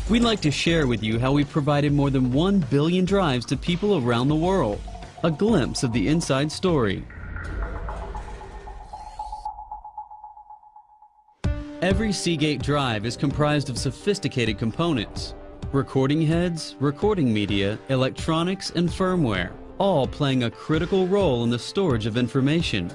We'd like to share with you how we've provided more than 1 billion drives to people around the world. A glimpse of the inside story. Every Seagate drive is comprised of sophisticated components. Recording heads, recording media, electronics, and firmware, all playing a critical role in the storage of information.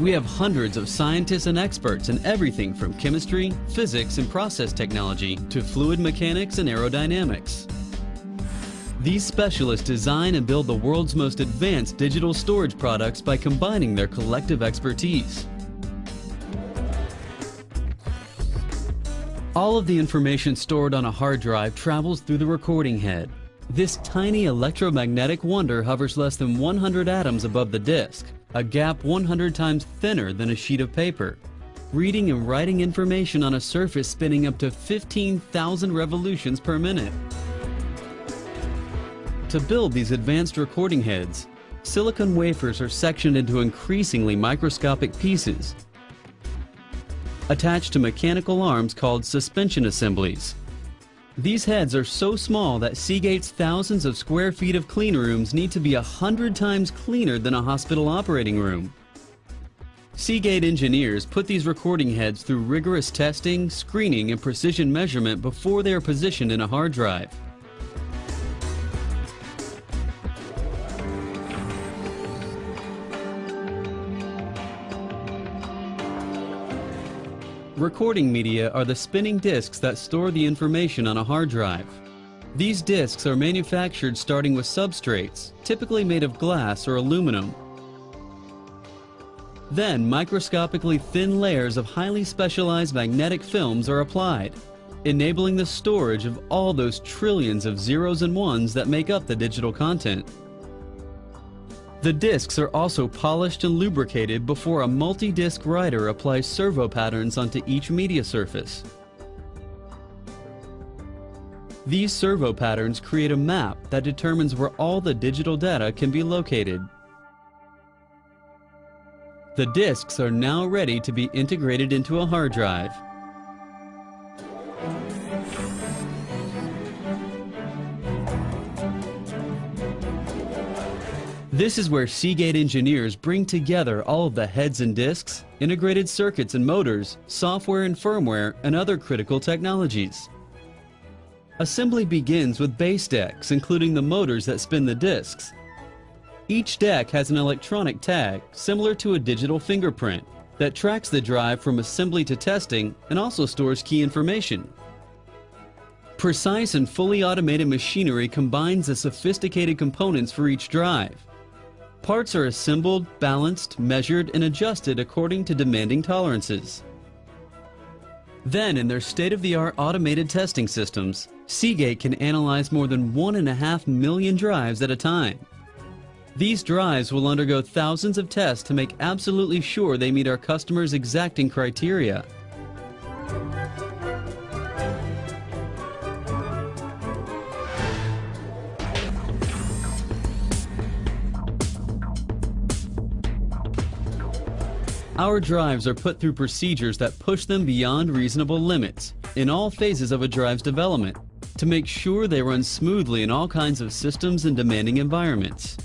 We have hundreds of scientists and experts in everything from chemistry, physics, and process technology to fluid mechanics and aerodynamics. These specialists design and build the world's most advanced digital storage products by combining their collective expertise. All of the information stored on a hard drive travels through the recording head. This tiny electromagnetic wonder hovers less than 100 atoms above the disk, a gap 100 times thinner than a sheet of paper, reading and writing information on a surface spinning up to 15,000 revolutions per minute. To build these advanced recording heads, silicon wafers are sectioned into increasingly microscopic pieces, attached to mechanical arms called suspension assemblies. These heads are so small that Seagate's thousands of square feet of clean rooms need to be 100 times cleaner than a hospital operating room. Seagate engineers put these recording heads through rigorous testing, screening, and precision measurement before they are positioned in a hard drive. Recording media are the spinning disks that store the information on a hard drive. These disks are manufactured starting with substrates, typically made of glass or aluminum. Then microscopically thin layers of highly specialized magnetic films are applied, enabling the storage of all those trillions of zeros and ones that make up the digital content. The disks are also polished and lubricated before a multi-disc writer applies servo patterns onto each media surface. These servo patterns create a map that determines where all the digital data can be located. The disks are now ready to be integrated into a hard drive. This is where Seagate engineers bring together all of the heads and disks, integrated circuits and motors, software and firmware, and other critical technologies. Assembly begins with base decks, including the motors that spin the disks. Each deck has an electronic tag, similar to a digital fingerprint, that tracks the drive from assembly to testing and also stores key information. Precise and fully automated machinery combines the sophisticated components for each drive. Parts are assembled, balanced, measured, and adjusted according to demanding tolerances. Then, in their state-of-the-art automated testing systems, Seagate can analyze more than 1.5 million drives at a time. These drives will undergo thousands of tests to make absolutely sure they meet our customers' exacting criteria. Our drives are put through procedures that push them beyond reasonable limits in all phases of a drive's development to make sure they run smoothly in all kinds of systems and demanding environments.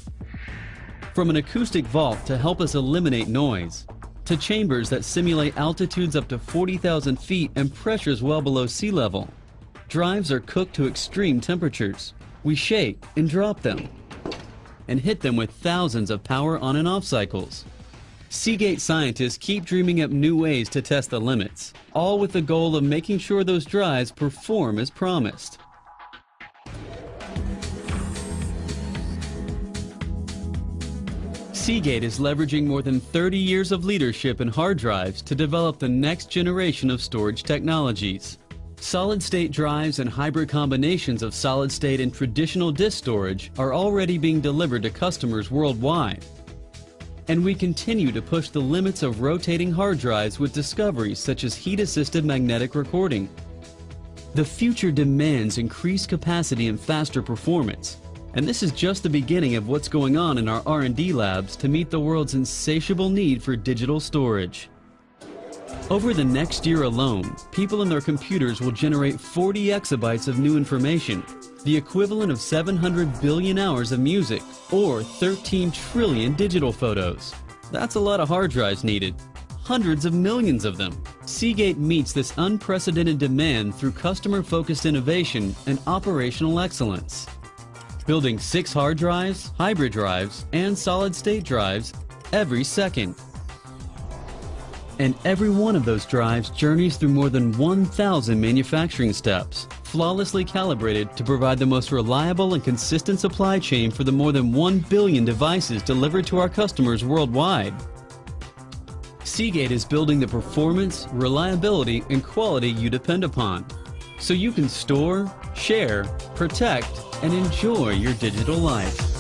From an acoustic vault to help us eliminate noise, to chambers that simulate altitudes up to 40,000 feet and pressures well below sea level, drives are cooked to extreme temperatures. We shake and drop them and hit them with thousands of power on and off cycles. Seagate scientists keep dreaming up new ways to test the limits, all with the goal of making sure those drives perform as promised. Seagate is leveraging more than 30 years of leadership in hard drives to develop the next generation of storage technologies. Solid-state drives and hybrid combinations of solid-state and traditional disk storage are already being delivered to customers worldwide. And we continue to push the limits of rotating hard drives with discoveries such as heat-assisted magnetic recording. The future demands increased capacity and faster performance, and this is just the beginning of what's going on in our R&D labs to meet the world's insatiable need for digital storage. Over the next year alone, people and their computers will generate 40 exabytes of new information, the equivalent of 700 billion hours of music, or 13 trillion digital photos. That's a lot of hard drives needed. Hundreds of millions of them. Seagate meets this unprecedented demand through customer-focused innovation and operational excellence. Building 6 hard drives, hybrid drives, and solid-state drives every second. And every one of those drives journeys through more than 1,000 manufacturing steps, flawlessly calibrated to provide the most reliable and consistent supply chain for the more than 1 billion devices delivered to our customers worldwide. Seagate is building the performance, reliability, and quality you depend upon, so you can store, share, protect, and enjoy your digital life.